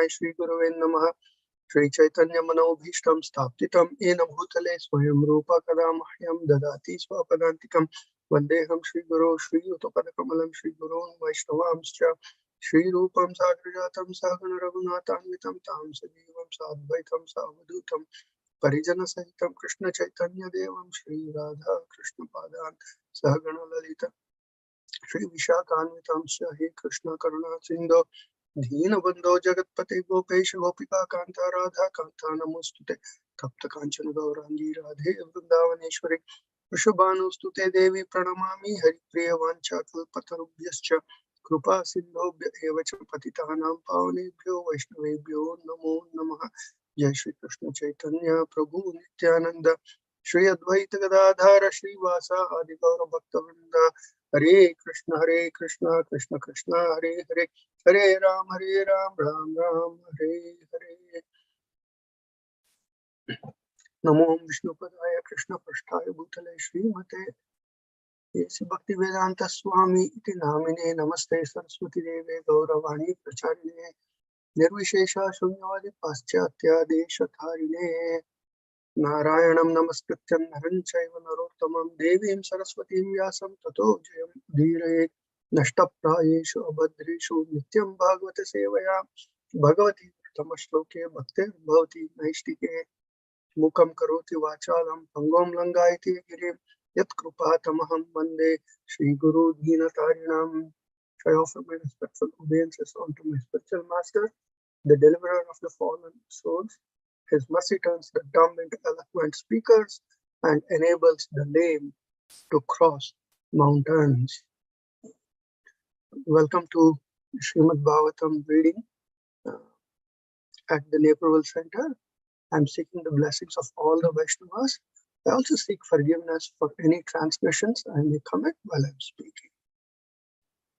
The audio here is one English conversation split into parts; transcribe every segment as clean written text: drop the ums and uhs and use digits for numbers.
Tasmai Shri Gurave Namaha. Shri Chaitanya Manobhishtam Staptitam Ena Bhutale Swayam Rupa Kadamahyam Dadati Swapadantikam Vandeham Shri Guru Shri Utapadakramalam Shri Guru Vaishnavamscha Shri Rupam Sagrajatam Sagana Raghunathanitam Tam Sajivam Sadvaitam Savadutam Parijana Sahitam Krishna Chaitanya Devam Shri Radha Krishna Padan Sahagana Lalita Shri Vishakhanvitam He Krishna Karuna Sindhu Dheena Bandho Jagatpate Gopesh Gopika Kanta Radha Kanta Namostute Tapta Kanchana Gaurangi Radhe Vrindavaneshwari Vrishabhanustute Devi Pranamami Haripriya Vancha Kalpatarubhyascha Krupa Sindhobhya Evacha Patitanam Pavanebhyo Vaishnavebhyo Namo Namaha Jai Shri Krishna Chaitanya Prabhu Nityananda Shri Advaita Gadadhara Shri Vasa Adi Gaura Bhaktavrinda Hare Krishna Krishna Krishna Hare Hare Hare Ram Ram Ram Hare Hare Namo Vishnu Padaya Krishna Prasthaya Bhutale Srimate Yesi Bhakti Vedanta Swami Iti Namine Namaste Saraswati Deve Gauravani Pracharine Nirvishesha Shunyavadi Paschatya Deshatharine Narayanam Namaskrityam Naram Chaiva Narottamam Devim Saraswatim Vyasam Tato Jayam Dhire Nashtaprayeshu Abhadreshu Nityam Bhagavata Sevaya Bhagavati Tamashloke Bhaktir Bhavati Naishtike Mukam Karoti Vachalam Pangom Langaiti Girim Yat Krupa Tamaham Vande Shri Guru Dhinatarinam. I offer my respectful obeisances unto my spiritual master, the deliverer of the fallen souls. His mercy turns the dumb into eloquent speakers and enables the lame to cross mountains. Welcome to Srimad Bhagavatam reading at the Naperville Center. I'm seeking the blessings of all the Vaishnavas. I also seek forgiveness for any transgressions I may commit while I'm speaking.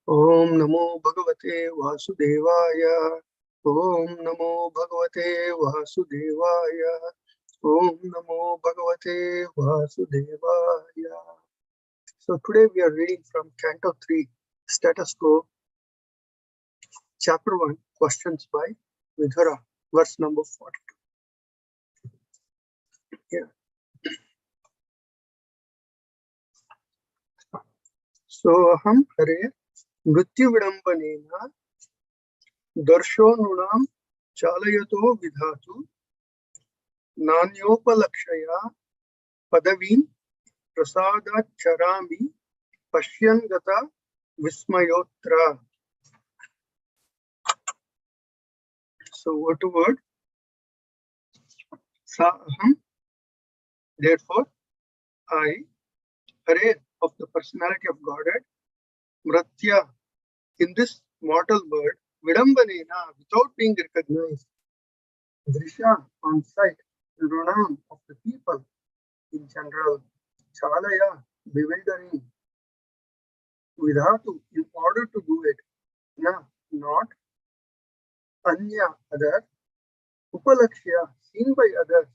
Om Namo Bhagavate Vasudevaya. Om Namo Bhagavate Vasudevaya. Om Namo Bhagavate Vasudevaya. So today we are reading from Canto 3, Status Quo, Chapter 1, Questions by Vidura, verse number 42. Yeah. Soham Hare Mrityu Vidambanena Darsho Nunam Chalayato Vidhatu Nanyopalakshaya Padavin Prasada Charami Pashyangata Vismayotra. So word to word. Saham, therefore, I, Hare, of the personality of Godhead, Mratya, in this mortal world, Vidambanena, without being recognized, Drisha, on sight, Runam, of the people in general, Chalaya, bewildering, Vidhatu, in order to do it, Na, not, Anya, other, Upalakshya, seen by others,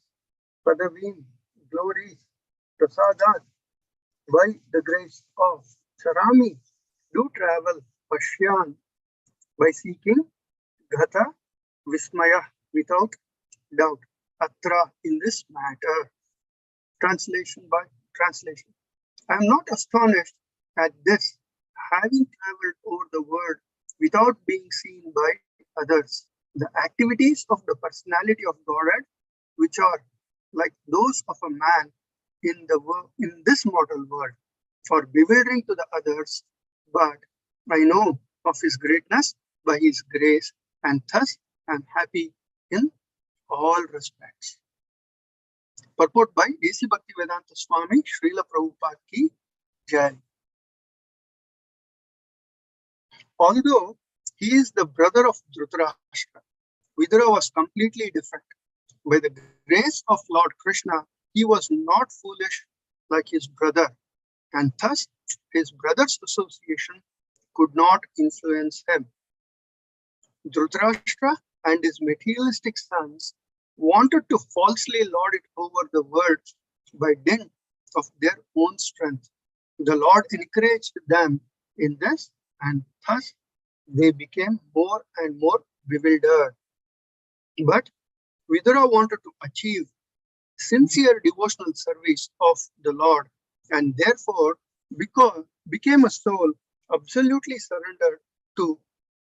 Padavin, glories, Prasadat, by the grace of Charami, do travel, Pashyan, by seeking, Ghata, Vismaya, without doubt, Atra, in this matter. Translation by translation. I am not astonished at this, having traveled over the world without being seen by others. The activities of the personality of Godhead, which are like those of a man in this mortal world, for bewildering to the others, but I know of his greatness by his grace, and thus I am happy in all respects. Purport by A.C. Bhaktivedanta Swami, Srila Prabhupada Ki Jai. Although he is the brother of Dhritarashtra, Vidura was completely different. By the grace of Lord Krishna, he was not foolish like his brother, and thus his brother's association could not influence him. Dhritarashtra and his materialistic sons wanted to falsely lord it over the world by dint of their own strength. The Lord encouraged them in this, and thus they became more and more bewildered. But Vidura wanted to achieve sincere devotional service of the Lord, and therefore became a soul absolutely surrendered to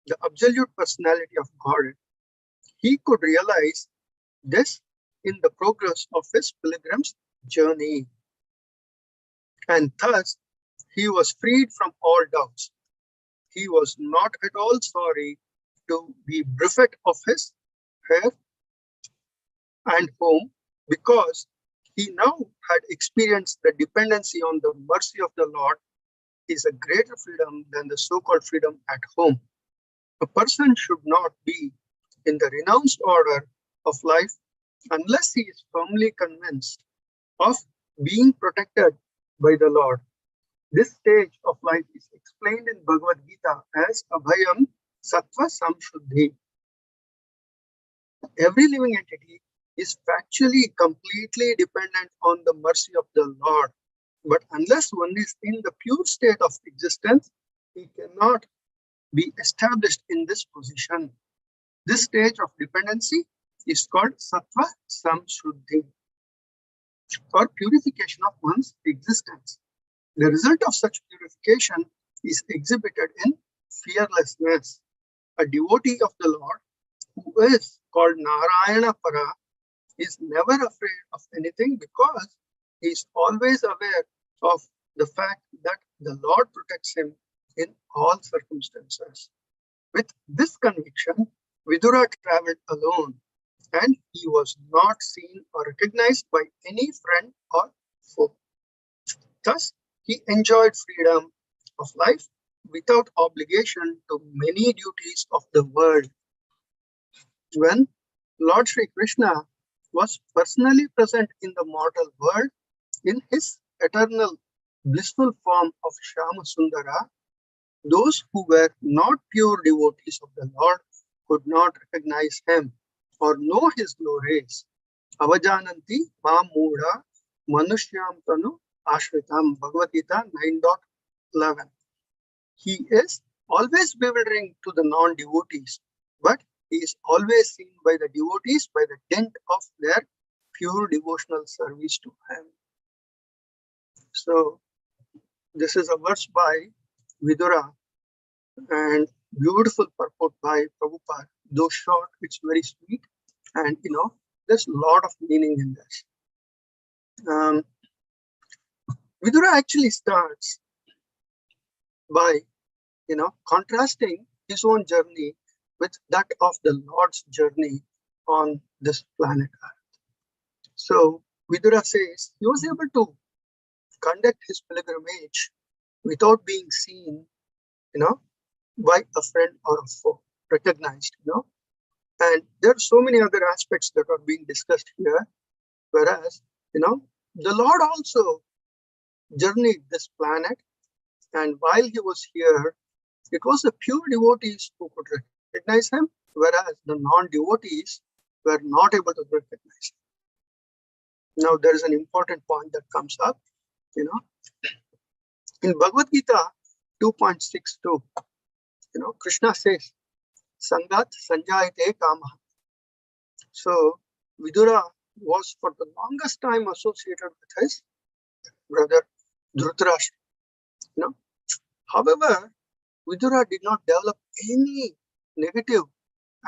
the absolute personality of God. He could realize this in the progress of his pilgrim's journey, and thus he was freed from all doubts. He was not at all sorry to be bereft of his hair and home, because he now had experienced the dependency on the mercy of the Lord is a greater freedom than the so-called freedom at home. A person should not be in the renounced order of life unless he is firmly convinced of being protected by the Lord. This stage of life is explained in Bhagavad Gita as Abhayam Sattva Samshuddhi. Every living entity is factually completely dependent on the mercy of the Lord. But unless one is in the pure state of existence, he cannot be established in this position. This stage of dependency is called Sattva Samshuddhi, or purification of one's existence. The result of such purification is exhibited in fearlessness. A devotee of the Lord, who is called Narayana Para, is never afraid of anything because he is always aware of the fact that the Lord protects him in all circumstances. With this conviction, Vidura traveled alone, and he was not seen or recognized by any friend or foe. Thus, he enjoyed freedom of life without obligation to many duties of the world. When Lord Sri Krishna was personally present in the mortal world in his eternal blissful form of Shama Sundara, those who were not pure devotees of the Lord could not recognize him or know his glories. Avajananti Mam Muda Manushyam Tanu Ashritam, Bhagavad Gita 9.11. He is always bewildering to the non-devotees, but he is always seen by the devotees by the dint of their pure devotional service to him. So, this is a verse by Vidura and beautiful purport by Prabhupada. Though short, it's very sweet, and there's a lot of meaning in this. Vidura actually starts by contrasting his own journey with that of the Lord's journey on this planet Earth. So Vidura says he was able to conduct his pilgrimage without being seen, by a friend or a foe, recognized, and there are so many other aspects that are being discussed here. Whereas, the Lord also journeyed this planet, and while he was here, it was the pure devotees who could recognize him, whereas the non-devotees were not able to recognize him. Now, there is an important point that comes up, in Bhagavad Gita 2.62, Krishna says, Sangat Sanjayate Kama. So, Vidura was for the longest time associated with his brother Dhritarashtra. However, Vidura did not develop any negative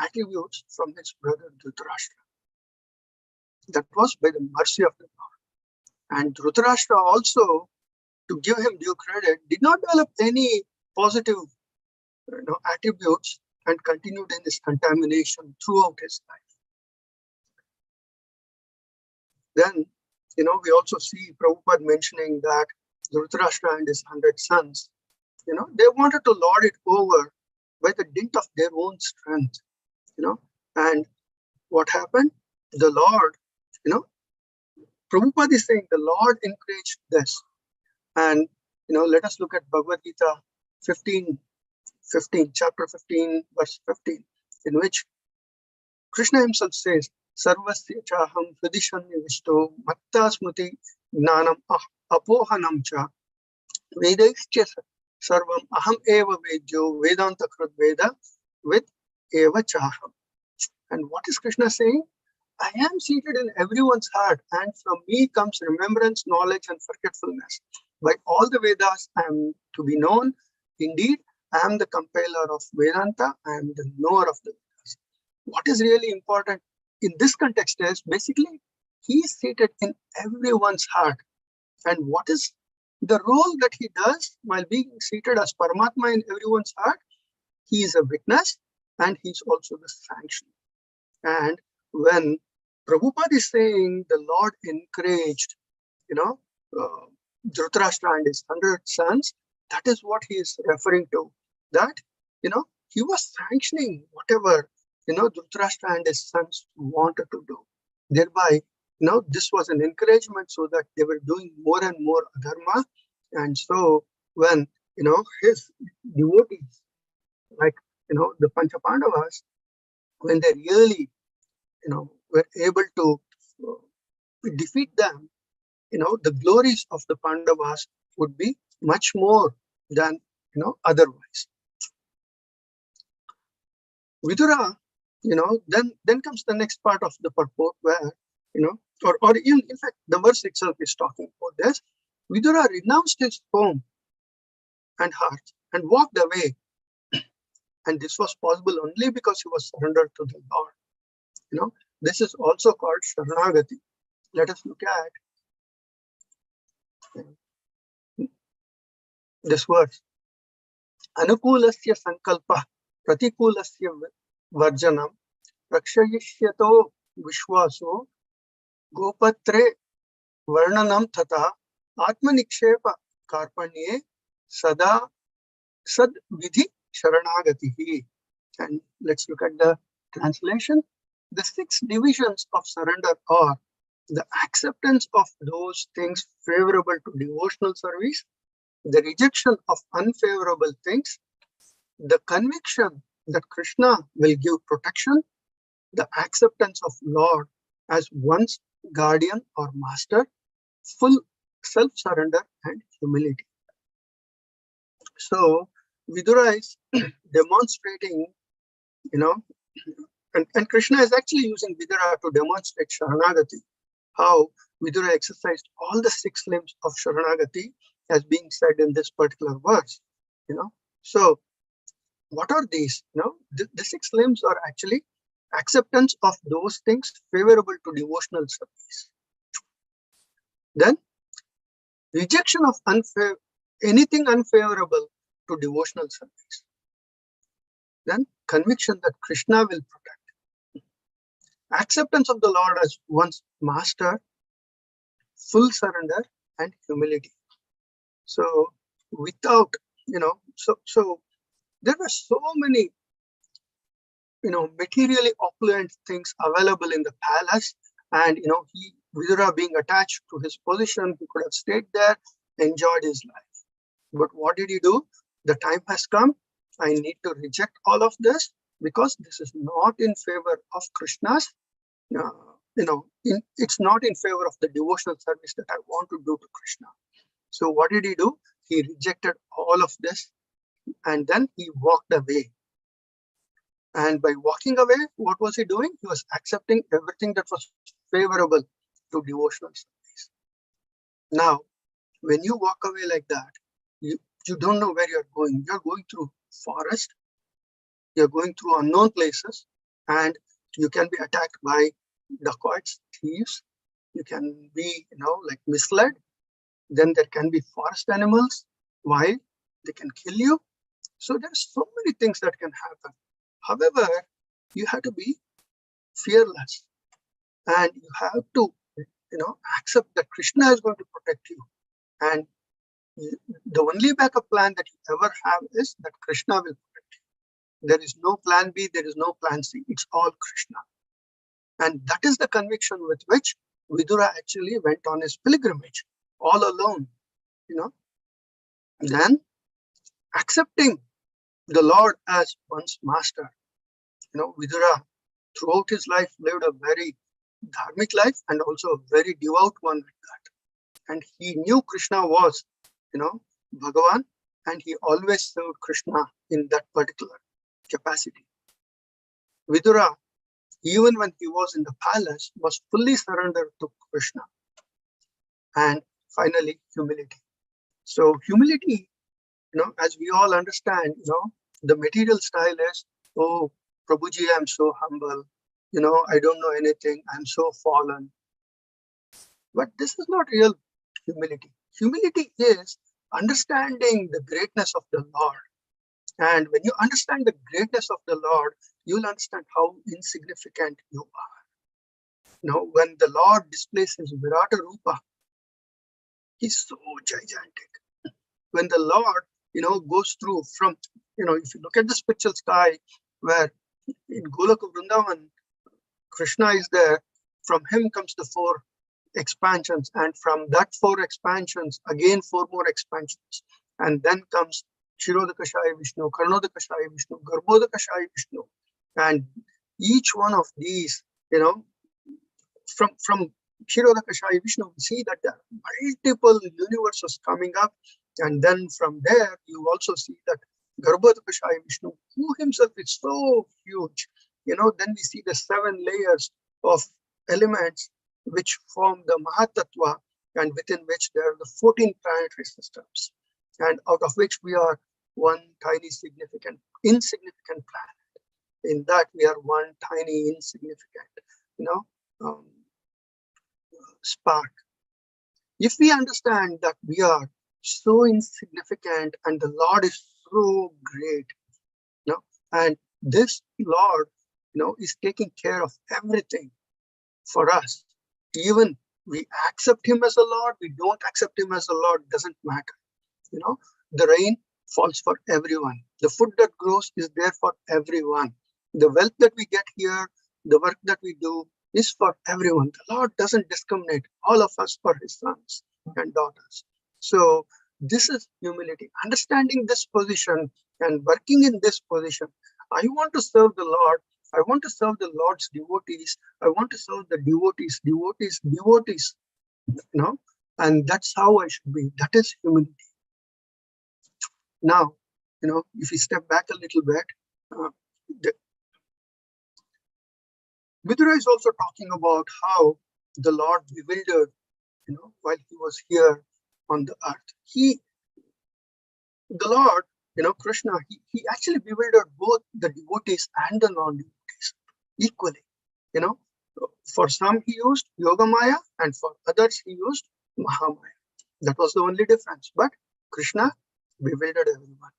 attributes from his brother Dhritarashtra. That was by the mercy of the Lord. And Dhritarashtra also, to give him due credit, did not develop any positive attributes and continued in his contamination throughout his life. Then, we also see Prabhupada mentioning that Dhritarashtra and his 100 sons, they wanted to lord it over by the dint of their own strength, and what happened? The Lord, Prabhupada is saying the Lord encouraged this. And, let us look at Bhagavad Gita 15, chapter 15, verse 15, in which Krishna himself says, Sarvasya chaham hridishanya vishto matta smriti gnanam apohanam cha vedaischa sarvam aham eva vedyo vedanta krut veda with eva chaham. And what is Krishna saying? I am seated in everyone's heart, and from me comes remembrance, knowledge, and forgetfulness. By all the Vedas, I am to be known. Indeed, I am the compiler of Vedanta. I am the knower of the Vedas. What is really important in this context is basically he is seated in everyone's heart. And what is the role that he does while being seated as Paramatma in everyone's heart? He is a witness and he's also the sanction. And when Prabhupada is saying the Lord encouraged, Dhritarashtra and his 100 sons, that is what he is referring to. That, he was sanctioning whatever, Dhritarashtra and his sons wanted to do. Thereby, this was an encouragement so that they were doing more and more adharma. And so when, his devotees, like, the Pancha Pandavas, when they really, were able to defeat them, the glories of the Pandavas would be much more than, otherwise. Vidura, then comes the next part of the purport where, or in fact, the verse itself is talking about this. Vidura renounced his home and heart and walked away. And this was possible only because he was surrendered to the Lord. This is also called Sharanagati. Let us look at this verse. Anukulasya sankalpa pratikulasya varjanam rakshayishyato vishwaso gopatre varnanam tata atmanikshepa karpanye sada sad vidhi sharanagatihi. And let's look at the translation. The 6 divisions of surrender are the acceptance of those things favorable to devotional service, the rejection of unfavorable things, the conviction that Krishna will give protection, the acceptance of Lord as one's guardian or master, full self-surrender and humility. So Vidura is demonstrating, and Krishna is actually using Vidura to demonstrate Sharanagati, how Vidura exercised all the 6 limbs of Sharanagati as being said in this particular verse. So what are these? The 6 limbs are actually acceptance of those things favorable to devotional service. Then rejection of anything unfavorable to devotional service. Then conviction that Krishna will protect. Acceptance of the Lord as one's master, full surrender and humility. So without, so there were so many, materially opulent things available in the palace, and, Vidura being attached to his position, he could have stayed there, enjoyed his life. But what did he do? The time has come. I need to reject all of this because this is not in favor of Krishna's, it's not in favor of the devotional service that I want to do to Krishna. So what did he do? He rejected all of this and then he walked away. And by walking away, what was he doing? He was accepting everything that was favorable to devotional service. Now, when you walk away like that, you don't know where you're going. You're going through forest, you're going through unknown places, and you can be attacked by dacoits, thieves. You can be, misled. Then there can be forest animals, wild, they can kill you. So there's so many things that can happen. However, you have to be fearless and you have to, accept that Krishna is going to protect you. And the only backup plan that you ever have is that Krishna will protect you. There is no plan B, there is no plan C. It's all Krishna. And that is the conviction with which Vidura actually went on his pilgrimage all alone. Then accepting the Lord as one's master. Vidura throughout his life lived a very dharmic life and also a very devout one like that. And he knew Krishna was, Bhagavan, and he always served Krishna in that particular capacity. Vidura even when he was in the palace, was fully surrendered to Krishna. And finally, humility. So humility, as we all understand, the material style is, oh, Prabhuji, I'm so humble. I don't know anything. I'm so fallen. But this is not real humility. Humility is understanding the greatness of the Lord. And when you understand the greatness of the Lord, you'll understand how insignificant you are. When the Lord displays his Virata Rupa, he's so gigantic. When the Lord, goes through from, if you look at the spiritual sky, where in Goloka Vrindavan, Krishna is there, from him comes the 4 expansions, and from that 4 expansions, again 4 more expansions. And then comes Shirodakashaya Vishnu, Karnodakashaya Vishnu, Garbhodakashaya Vishnu. And each one of these, from Shirodakashaya Vishnu, we see that there are multiple universes coming up. And then from there, you also see that Garbhodakashaya Vishnu, who himself is so huge. Then we see the 7 layers of elements which form the Mahatattva, and within which there are the 14 planetary systems, and out of which we are one tiny insignificant planet. In that we are one tiny insignificant, spark. If we understand that we are so insignificant and the Lord is so great, and this Lord, is taking care of everything for us. Even we accept him as a Lord, we don't accept him as a Lord, doesn't matter. The rain falls for everyone. The food that grows is there for everyone. The wealth that we get here, the work that we do is for everyone. The Lord doesn't discriminate. All of us are his sons and daughters. So this is humility. Understanding this position and working in this position. I want to serve the Lord. I want to serve the Lord's devotees. I want to serve the devotees, and that's how I should be. That is humility. Now, if we step back a little bit, Vidura is also talking about how the Lord bewildered, while he was here on the earth. The Lord, Krishna, he actually bewildered both the devotees and the non-devotees equally. For some he used Yogamaya, and for others he used Mahamaya. That was the only difference. But Krishna bewildered everyone.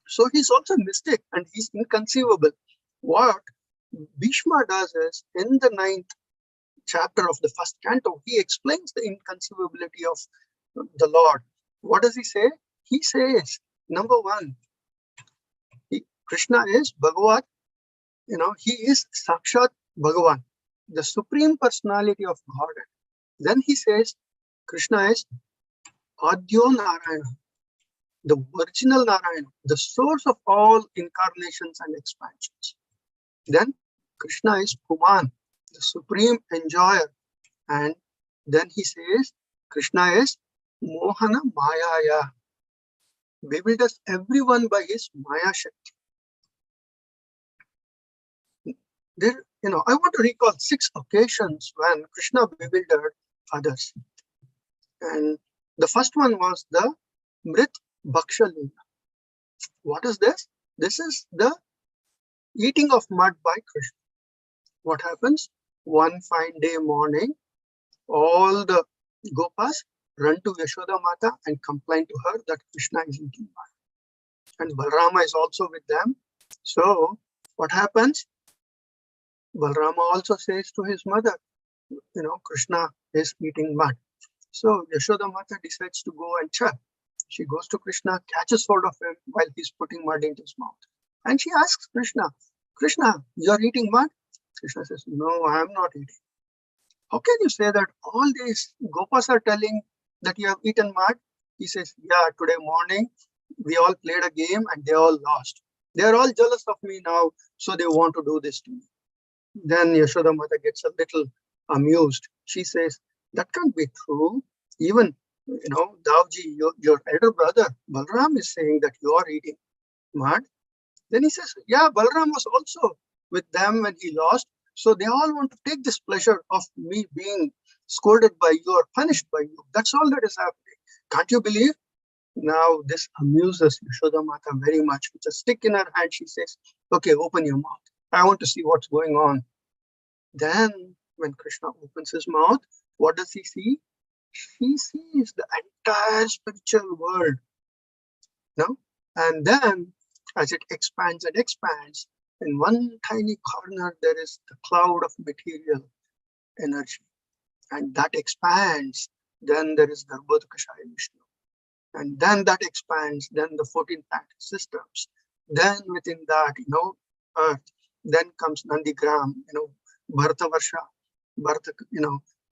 So he's also a mystic and he's inconceivable. What Bhishma does is, in the 9th chapter of the 1st canto, he explains the inconceivability of the Lord. What does he say? He says, number 1, Krishna is Bhagavat, he is Sakshat Bhagavan, the supreme personality of Godhead. Then he says, Krishna is Adyo Narayana, the original Narayana, the source of all incarnations and expansions. Then Krishna is Puman, the supreme enjoyer. And then he says, Krishna is Mohana Mayaya, bewilders everyone by his Maya Shakti. There, I want to recall 6 occasions when Krishna bewildered others. And the first one was the Mrit Bhaksha Leela. What is this? This is the eating of mud by Krishna. What happens? One fine day morning, all the Gopas run to Yashoda Mata and complain to her that Krishna is eating mud. And Balrama is also with them. So what happens? Balrama also says to his mother, Krishna is eating mud. So Yashoda Mata decides to go and check. She goes to Krishna, catches hold of him while he's putting mud into his mouth. And she asks Krishna, you're eating mud? Krishna says, no, I am not eating. How can you say that? All these Gopas are telling that you have eaten mud. He says, yeah, today morning we all played a game and they all lost. They are all jealous of me now, so they want to do this to me. Then Yashoda Mata gets a little amused. She says, that can't be true. Even, Davji, your elder brother, Balram is saying that you are eating mud. Then he says, yeah, Balram was also with them when he lost. So they all want to take this pleasure of me being scolded by you or punished by you. That's all that is happening. Can't you believe? Now this amuses Yashoda Mata very much. With a stick in her hand, she says, okay, open your mouth. I want to see what's going on. Then when Krishna opens his mouth, what does he see? He sees the entire spiritual world. No? And then as it expands and expands, in one tiny corner, there is the cloud of material energy. And that expands. Then there is Garbhodakashaya Vishnu. And then that expands, then the 14 planet systems. Then within that, Earth. Then comes Nandigram, Bharatavarsha,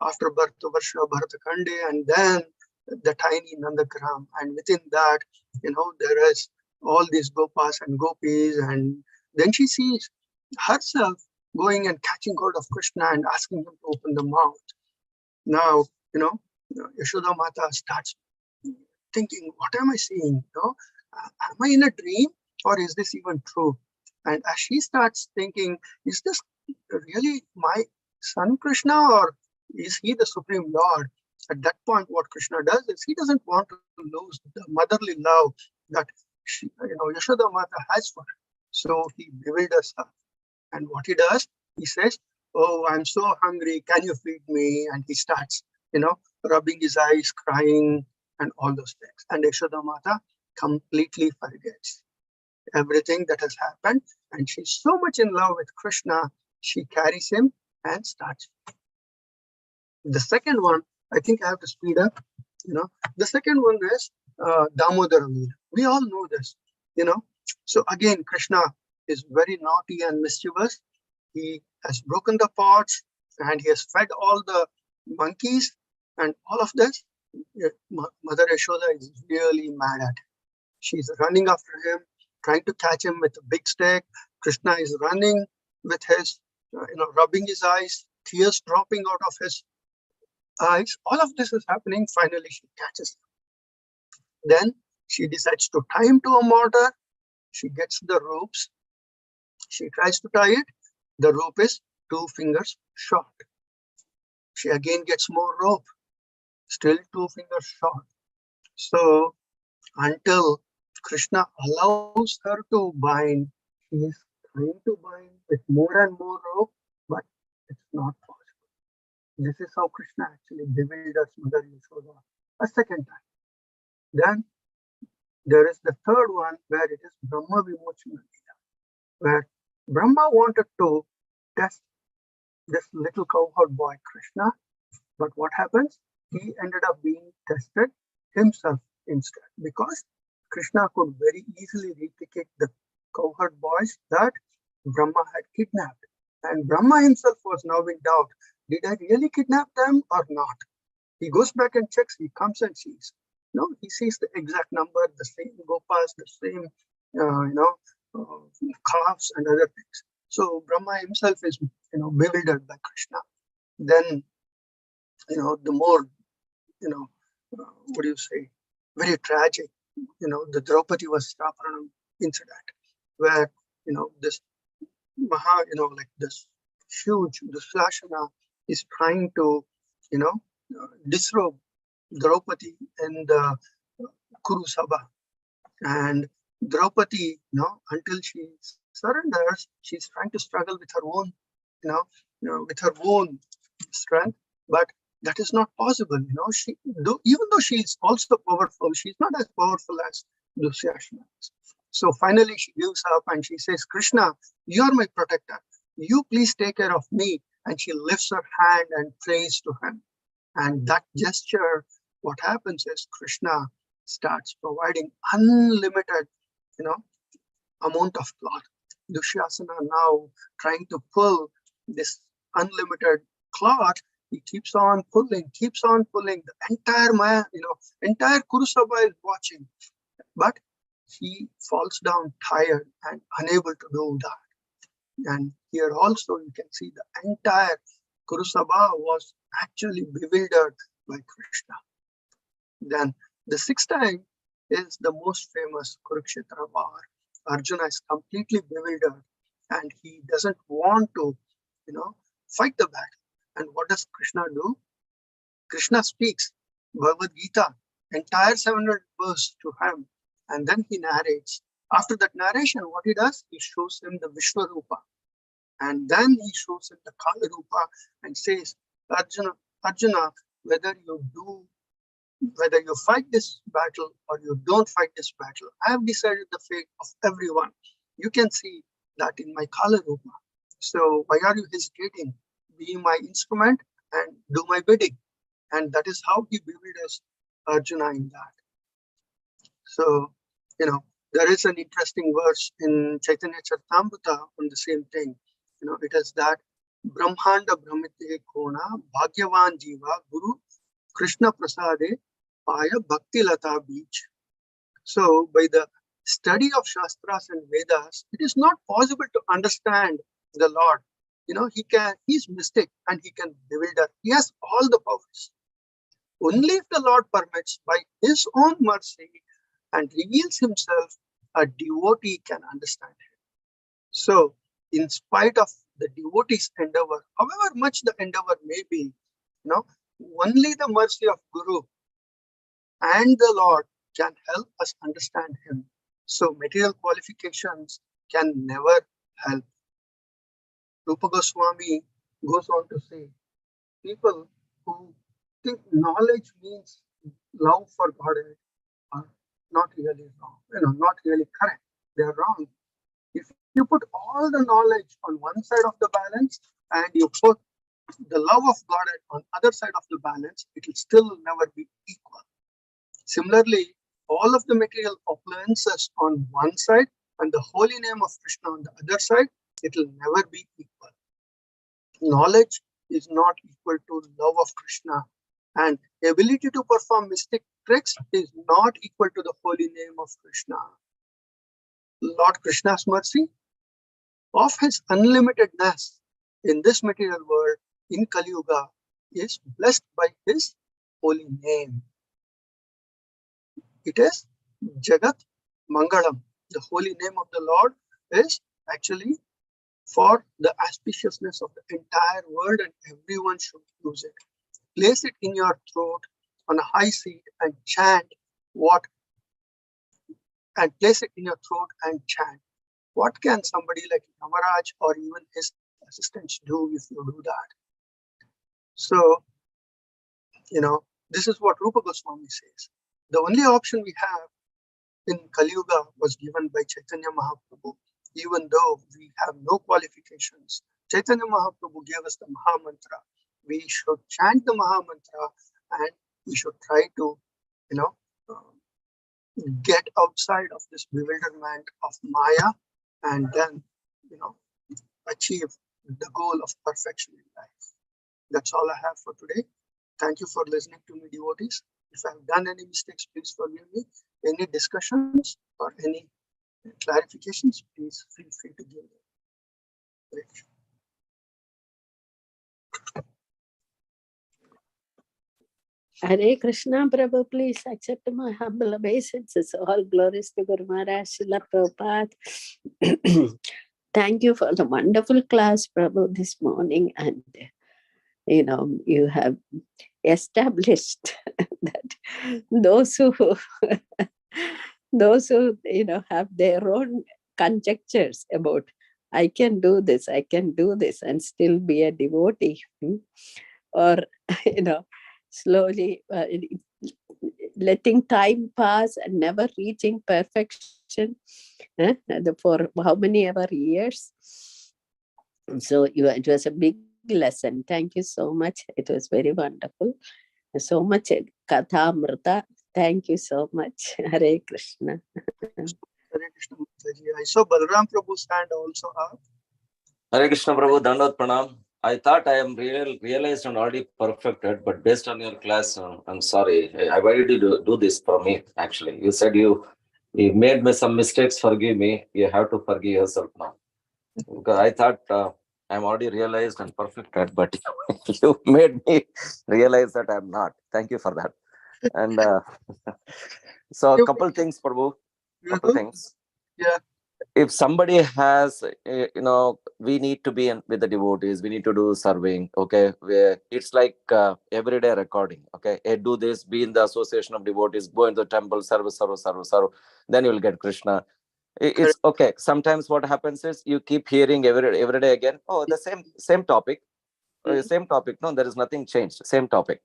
after Bharatavarsha, Bharatakande, and then the tiny Nandagram. And within that, there is all these gopas and gopis. And then she sees herself going and catching hold of Krishna and asking him to open the mouth. Now, Yashoda Mata starts thinking, what am I seeing? Am I in a dream or is this even true? And as she starts thinking, is this really my son Krishna or is he the Supreme Lord? At that point, what Krishna does is he doesn't want to lose the motherly love that Yashoda Mata has for him. So he bewilders her. And what he does, he says, oh, I'm so hungry. Can you feed me? And he starts, rubbing his eyes, crying, and all those things. And Yashoda Mata completely forgets everything that has happened. And she's so much in love with Krishna, she carries him and starts. The second one, I think I have to speed up. The second one is Damodara Leela. We all know this, So again, Krishna is very naughty and mischievous. He has broken the pots and he has fed all the monkeys and all of this. Mother Yashoda is really mad at him. She's running after him, trying to catch him with a big stick. Krishna is running with his, rubbing his eyes, tears dropping out of his eyes. All of this is happening. Finally, she catches him. Then she decides to tie him to a mortar. She gets the ropes. She tries to tie it. The rope is 2 fingers short. She again gets more rope. Still 2 fingers short. So until Krishna allows her to bind, she is trying to bind with more and more rope, but it's not possible. This is how Krishna actually bewilders Mother Yashoda a second time. Then there is the third one where it is Brahma Vimochana Leela, where Brahma wanted to test this little cowherd boy Krishna, but what happens? He ended up being tested himself instead, because Krishna could very easily replicate the cowherd boys that Brahma had kidnapped. And Brahma himself was now in doubt. Did I really kidnap them or not? He goes back and checks. He comes and sees. No, he sees the exact number, the same gopas, the same, calves and other things. So Brahma himself is, bewildered by Krishna. Then, the more, what do you say, very tragic, the Draupadi Vastraparanam incident, where, this this huge Dushashana is trying to, disrobe Draupadi in the Kuru Sabha. And Draupadi, until she surrenders, she's trying to struggle with her own, with her own strength. But that is not possible. Even though she is also powerful, she's not as powerful as Dushashana is. So finally she gives up and she says, Krishna, you are my protector. You please take care of me. And she lifts her hand and prays to him. And that gesture, what happens is Krishna starts providing unlimited, amount of cloth. Dushasana now trying to pull this unlimited cloth. He keeps on pulling. The entire Kurusabha is watching. But he falls down tired and unable to do that. And here also you can see the entire Kurusabha was actually bewildered by Krishna. Then the sixth time is the most famous Kurukshetra war. Arjuna is completely bewildered and he doesn't want to, fight the battle. And what does Krishna do? Krishna speaks Bhagavad Gita, entire 700 verse to him, and then he narrates. After that narration, what he does, he shows him the Vishwarupa, and then he shows him the Kala Rupa and says, Arjuna, whether you fight this battle or you don't fight this battle, I have decided the fate of everyone. You can see that in my Kala Rupa. So why are you hesitating? Be my instrument and do my bidding. And that is how he bewilders Arjuna in that. So, there is an interesting verse in Chaitanya Charitamrita on the same thing. It is that Brahmanda Brahmite Kona Bhagyavan Jiva Guru Krishna Prasade Paya Bhakti Lata Beach. So, by the study of Shastras and Vedas, it is not possible to understand the Lord. He's mystic and he can bewilder. He has all the powers. Only if the Lord permits by his own mercy and reveals himself, a devotee can understand him. So, in spite of the devotee's endeavor, however much the endeavor may be, only the mercy of Guru and the Lord can help us understand him. So, material qualifications can never help. Rupa Goswami goes on to say, people who think knowledge means love for Godhead are not really wrong, not really correct. They are wrong. If you put all the knowledge on one side of the balance and you put the love of Godhead on other side of the balance, it will still never be equal. Similarly, all of the material opulences on one side and the holy name of Krishna on the other side, it will never be equal. Knowledge is not equal to love of Krishna, and ability to perform mystic tricks is not equal to the holy name of Krishna. Lord Krishna's mercy of his unlimitedness in this material world in Kali Yuga is blessed by his holy name. It is Jagat Mangalam. The holy name of the Lord is actually for the auspiciousness of the entire world, and everyone should use it. Place it in your throat on a high seat and chant place it in your throat and chant. What can somebody like Namaraj or even his assistants do if you do that? So, this is what Rupa Goswami says. The only option we have in Kali Yuga was given by Chaitanya Mahaprabhu. Even though we have no qualifications, Chaitanya Mahaprabhu gave us the Maha Mantra. We should chant the Maha Mantra and we should try to, get outside of this bewilderment of Maya and then, achieve the goal of perfection in life. That's all I have for today. Thank you for listening to me, devotees. If I have done any mistakes, please forgive me. Any discussions or any clarifications, please feel free to give them. Hare Krishna, Prabhu, please accept my humble obeisances. All glories to Guru Maharaj, Srila Prabhupada. Thank you for the wonderful class, Prabhu, this morning. And, you have established that those who have their own conjectures about I can do this and still be a devotee, or slowly letting time pass and never reaching perfection for how many ever years. So it was a big lesson. Thank you so much. It was very wonderful. So much Katha Amrita. Thank you so much. Hare Krishna. Hare Krishna Mataji. I saw Balram Prabhu's hand also up. Hare Krishna Prabhu, Dandavat Pranam. I thought I am realized and already perfected, but based on your class, I'm sorry. Why did you do this for me, actually? You said you made me some mistakes, forgive me. You have to forgive yourself now. Because I thought I'm already realized and perfected, but you made me realize that I'm not. Thank you for that. And so a couple things, Prabhu. Couple things. Yeah. if somebody has, we need to be with the devotees, we need to do serving, okay, where it's like everyday recording, okay, do this, be in the association of devotees, go into the temple, serve, then you will get Krishna. It's okay. Sometimes what happens is you keep hearing every day again, oh, the same topic, same topic. No, there is nothing changed, same topic.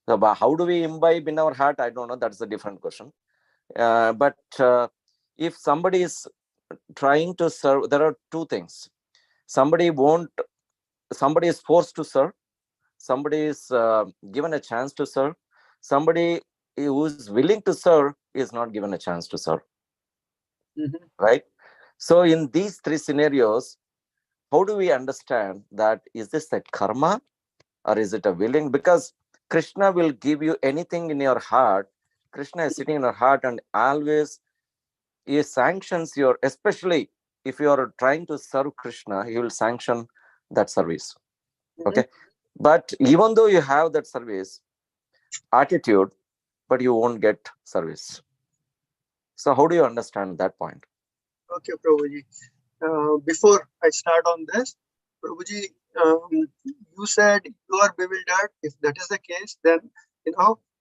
So, but how do we imbibe in our heart? I don't know. That's a different question. But if somebody is trying to serve, there are two things. Somebody is forced to serve. Somebody is given a chance to serve. Somebody who is willing to serve is not given a chance to serve. Right? So in these three scenarios, how do we understand that? Is this a karma or is it a willing? Because Krishna will give you anything in your heart. Krishna is sitting in your heart and always he sanctions your, especially if you are trying to serve Krishna, he will sanction that service. Okay. But even though you have that service attitude, but you won't get service. So how do you understand that point? Okay, Prabhuji. Before I start on this, Prabhuji, you said you are bewildered. If that is the case, then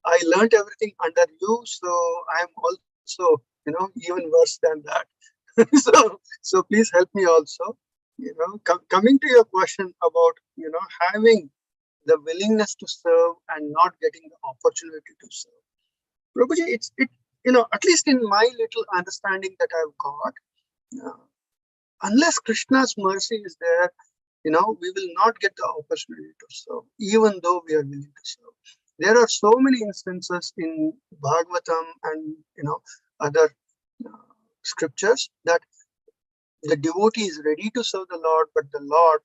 I learned everything under you, so I am also even worse than that. so please help me also. Coming to your question about having the willingness to serve and not getting the opportunity to serve, Prabhuji, at least in my little understanding that I've got. Unless Krishna's mercy is there, we will not get the opportunity to serve, even though we are willing to serve. There are so many instances in Bhagavatam and other scriptures that the devotee is ready to serve the Lord, but the Lord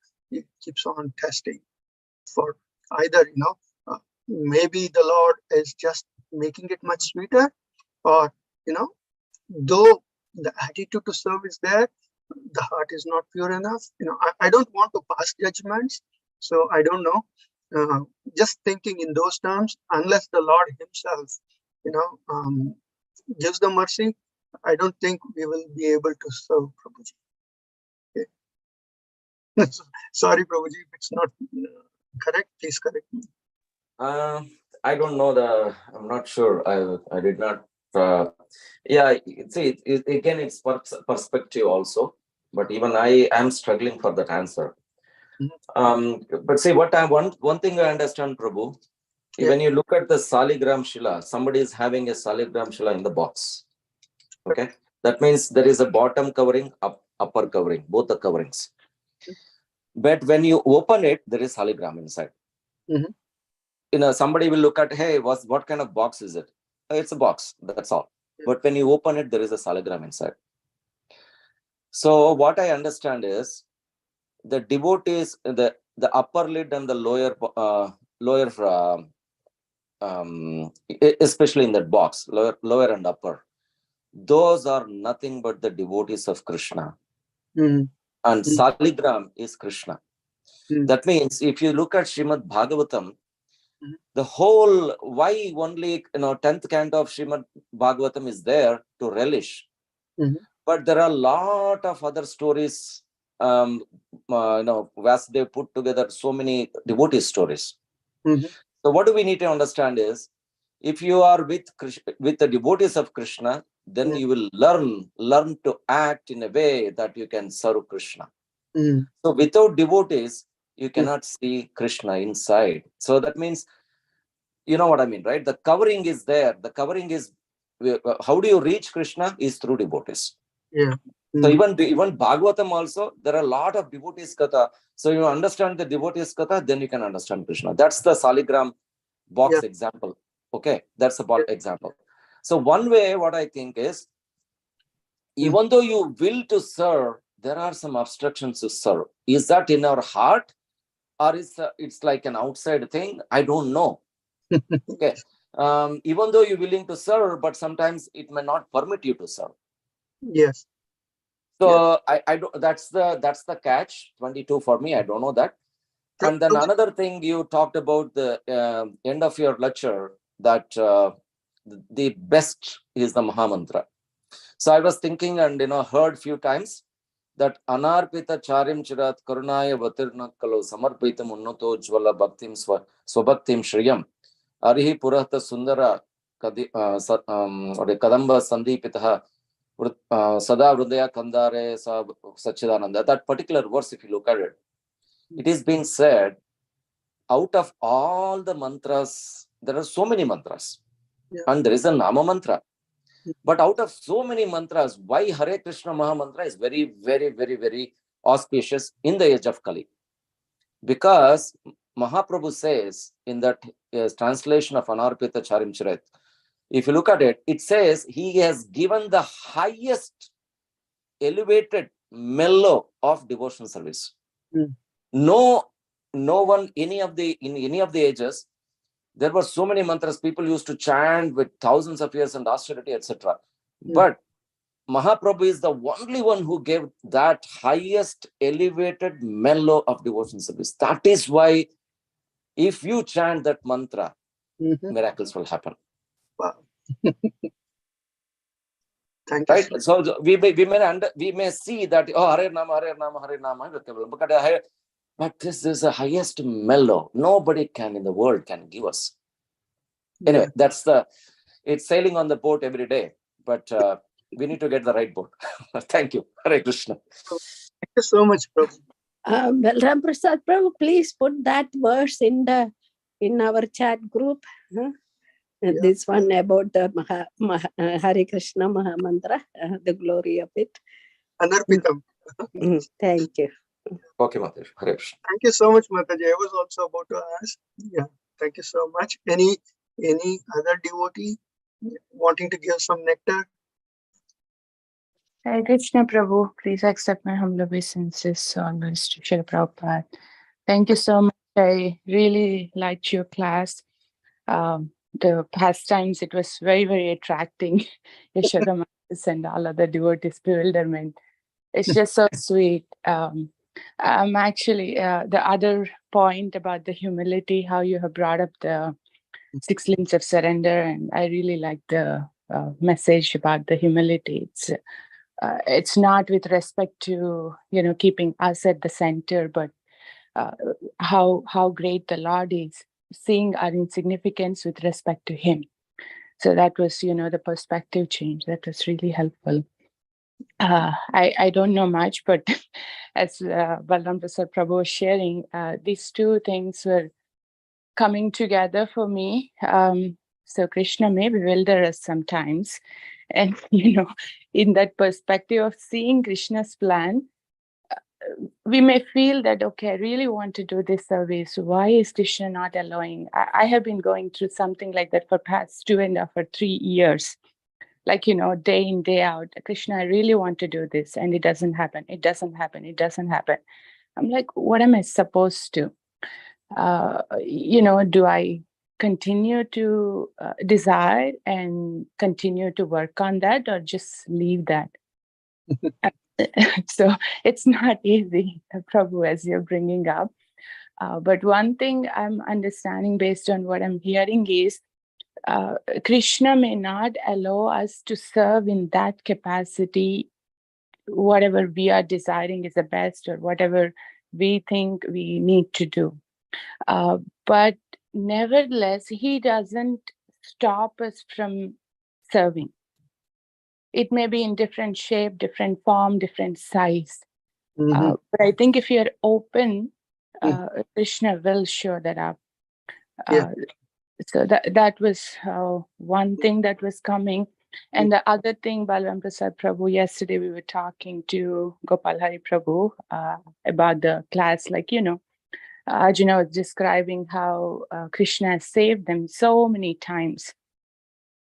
keeps on testing for either maybe the Lord is just making it much sweeter, or though the attitude to serve is there, the heart is not pure enough. I don't want to pass judgments, so I don't know. Just thinking in those terms, unless the Lord himself gives the mercy, I don't think we will be able to serve Prabhuji. Okay. Sorry, Prabhuji, if it's not correct, please correct me. I don't know I'm not sure. I did not. Yeah, see, again, it's perspective also. But even I am struggling for that answer. But see, one thing I understand, Prabhu, when you look at the Saligram Shila, somebody is having a Saligram Shila in the box. Okay, that means there is a bottom covering, upper covering, both the coverings. But when you open it, there is Saligram inside. Somebody will look at, hey, what kind of box is it? It's a box, that's all. But when you open it, there is a Saligram inside. So what I understand is the devotees, the upper lid and the lower, especially in that box, lower and upper, those are nothing but the devotees of Krishna. And Saligram is Krishna. That means if you look at Srimad Bhagavatam, the whole, why only 10th canto of Srimad Bhagavatam is there to relish. But there are a lot of other stories. Vasudev put together so many devotee stories. So what do we need to understand is, if you are with the devotees of Krishna, then you will learn to act in a way that you can serve Krishna. So without devotees, you cannot see Krishna inside. So that means, you know what I mean, right? The covering is there. The covering is, how do you reach Krishna? Is through devotees. So even Bhagavatam also, there are a lot of devotees katha. So you understand the devotees katha, then you can understand Krishna. That's the Saligram box example. Okay, that's a example. So one way, what I think is, even though you will to serve, there are some obstructions to serve. Is that in our heart, or it's like an outside thing? I don't know. Okay. Even though you're willing to serve, but sometimes it may not permit you to serve. Yes. So I don't. That's the catch 22 for me. I don't know that. And then another thing you talked about the end of your lecture, that the best is the Mahamantra. So I was thinking and heard few times that anarpita charim chirat karunaya vatirna kalo samarpitam unnato jwala bhaktim swabhaktim shriyam arihi purahta sundara kadamba sandipitaha sada hridaya kandare sachidananda. That particular verse, if you look at it, it is being said, out of all the mantras, there are so many mantras, and there is a Nama mantra. But out of so many mantras, why Hare Krishna Maha Mantra is very, very, very, very auspicious in the age of Kali? Because Mahaprabhu says in that translation of Anarpita Charim Charit, if you look at it, it says he has given the highest elevated mellow of devotional service. No one, in any of the ages, there were so many mantras people used to chant with thousands of years and austerity, etc. But Mahaprabhu is the only one who gave that highest elevated mellow of devotional service. That is why if you chant that mantra, miracles will happen. Wow. Thank you. Right? So we may see that, Hare Nama, Hare Nama, Hare Nama, but this is the highest mellow. Nobody can in the world can give us. Anyway, it's sailing on the boat every day, but we need to get the right boat. Thank you. Hare Krishna. Thank you so much, Prabhu. Ram Prasad Prabhu, please put that verse in our chat group. This one about the Hare Krishna Maha Mantra, the glory of it. Anarpitam. Thank you. Okay, Mataji. Hare Krishna. Thank you so much, Mataji. I was also about to ask. Yeah, thank you so much. Any other devotee wanting to give some nectar? Hare Krishna Prabhu, please accept my humble obeisances always to Srila Prabhupada. Thank you so much. I really liked your class. The pastimes, it was very, very attracting. Yashoda and all other devotees' bewilderment. It's just so sweet. Actually, the other point about the humility, how you have brought up the 6 limbs of surrender, and I really like the message about the humility. It's not with respect to keeping us at the center, but how great the Lord is, seeing our insignificance with respect to Him. So that was the perspective change. That was really helpful. I don't know much, but as Balram Prasad Prabhu was sharing, these two things were coming together for me. So Krishna may bewilder us sometimes. And, in that perspective of seeing Krishna's plan, we may feel that, okay, I really want to do this service. Why is Krishna not allowing? I have been going through something like that for past 2.5 or 3 years. Like, day in, day out, Krishna, I really want to do this. And it doesn't happen. It doesn't happen. It doesn't happen. I'm like, what am I supposed to? Do I continue to desire and continue to work on that, or just leave that? So it's not easy, Prabhu, as you're bringing up. But one thing I'm understanding based on what I'm hearing is Krishna may not allow us to serve in that capacity, whatever we are desiring is the best or whatever we think we need to do. But nevertheless, He doesn't stop us from serving. It may be in different shape, different form, different size. But I think if you're open, Krishna will show that up. So that was one thing that was coming. And the other thing, Balram Prasad Prabhu, yesterday we were talking to Gopal Hari Prabhu about the class, Arjuna was describing how Krishna has saved them so many times.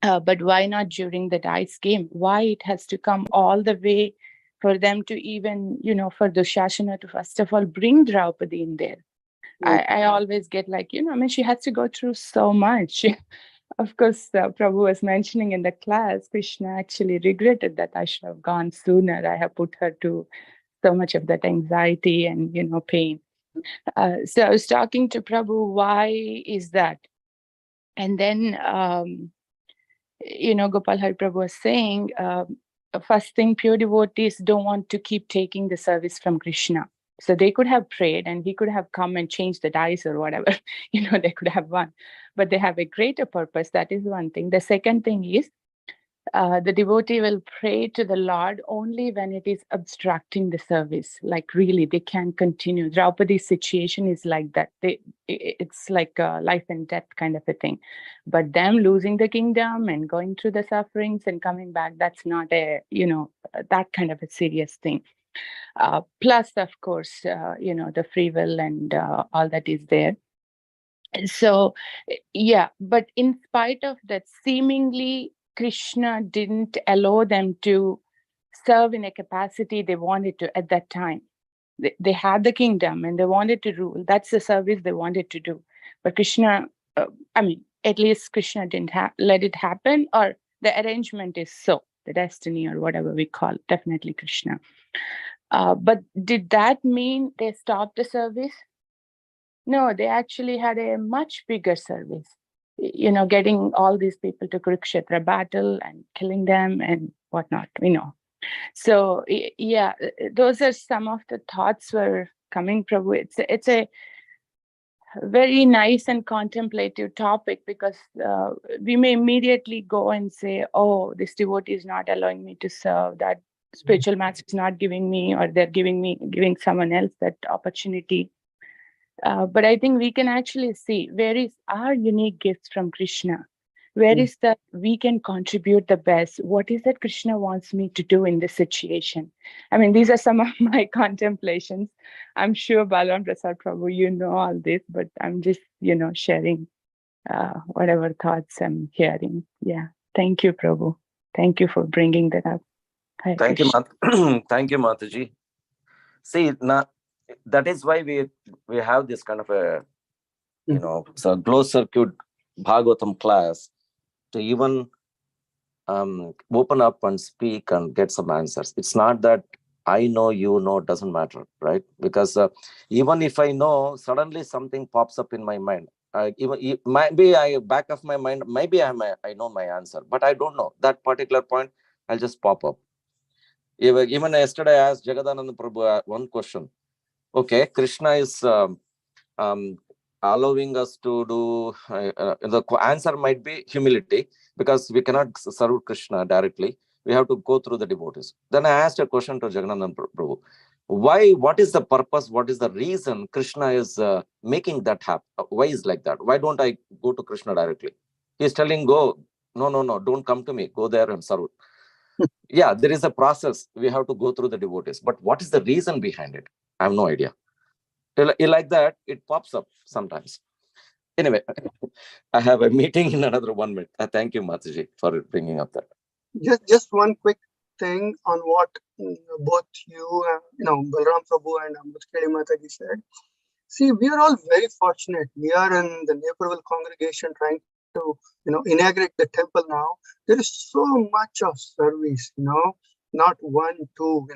But why not during the dice game? Why it has to come all the way for them to even, for the Shashana to first of all bring Draupadi in there? I always get she has to go through so much. Of course, Prabhu was mentioning in the class, Krishna actually regretted that I should have gone sooner. I have put her to so much of that anxiety and, pain. So I was talking to Prabhu, why is that? And then, Gopal Hari Prabhu was saying, first thing, pure devotees don't want to keep taking the service from Krishna. So they could have prayed and he could have come and changed the dice or whatever, they could have won. But they have a greater purpose. That is one thing. The second thing is the devotee will pray to the Lord only when it is obstructing the service. Like really, they can't continue. Draupadi's situation is like that. It's like a life and death kind of a thing. But them losing the kingdom and going through the sufferings and coming back, that's not that kind of a serious thing. Plus, of course, the free will and all that is there. So, yeah, but in spite of that, seemingly Krishna didn't allow them to serve in a capacity they wanted to at that time. They had the kingdom and they wanted to rule. That's the service they wanted to do. But Krishna, at least Krishna didn't let it happen, or the arrangement is so, the destiny or whatever we call it, definitely Krishna. But did that mean they stopped the service? No, they actually had a much bigger service, getting all these people to Kurukshetra battle and killing them and whatnot, So, yeah, those are some of the thoughts were coming, Prabhu. It's a very nice and contemplative topic, because we may immediately go and say, oh, this devotee is not allowing me to serve, that spiritual master is not giving me, or they're giving someone else that opportunity. But I think we can actually see where is our unique gifts from Krishna. Where is that we can contribute the best? What is that Krishna wants me to do in this situation? These are some of my contemplations. I'm sure Balaram Prasad Prabhu, all this, but I'm just, sharing whatever thoughts I'm hearing. Yeah. Thank you, Prabhu. Thank you for bringing that up. Hare Thank Krishna. you, Thank you, Mataji. See, now that is why we have this kind of a so closed circuit Bhagavatam class to even open up and speak and get some answers. It's not that I know, doesn't matter, right? Because even if I know, suddenly something pops up in my mind. Back of my mind, maybe I know my answer, but I don't know that particular point. I'll just pop up. Even yesterday, I asked Jagadananda Prabhu one question. Okay, Krishna is allowing us to do, the answer might be humility, because we cannot serve Krishna directly. We have to go through the devotees. Then I asked a question to Jagannatha Prabhu. What is the purpose? What is the reason Krishna is making that happen? Why is like that? Why don't I go to Krishna directly? He's telling, go. No, don't come to me. Go there and serve. Yeah, there is a process. We have to go through the devotees. But what is the reason behind it? I have no idea. Like that, it pops up sometimes. Anyway, I have a meeting in another 1 minute. Thank you, Mataji, for bringing up that. Just one quick thing on what both you, Balaram Prabhu and Amritkeli Mataji said. See, we are all very fortunate. We are in the Naperville congregation trying to, inaugurate the temple now. There is so much of service, not one, two.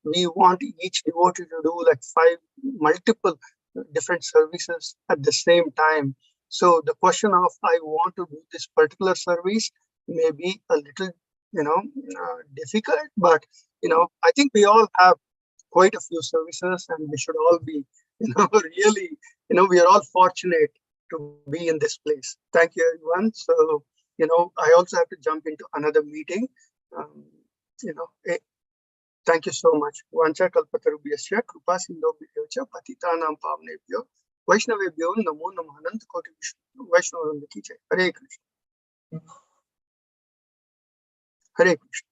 We want each devotee to do like 5 multiple different services at the same time. So the question of I want to do this particular service may be a little, difficult, but I think we all have quite a few services, and we should all be, really, we are all fortunate to be in this place. Thank you, everyone. So, I also have to jump into another meeting. Thank you so much. Vancha kalpatarubhyasya kripa sindhobhyo patitanam pavnebhyo vaishnavebhyo namo namaha ananta koti vishnu vaishnavam ki jai. Hare Krishna. Hare Krishna.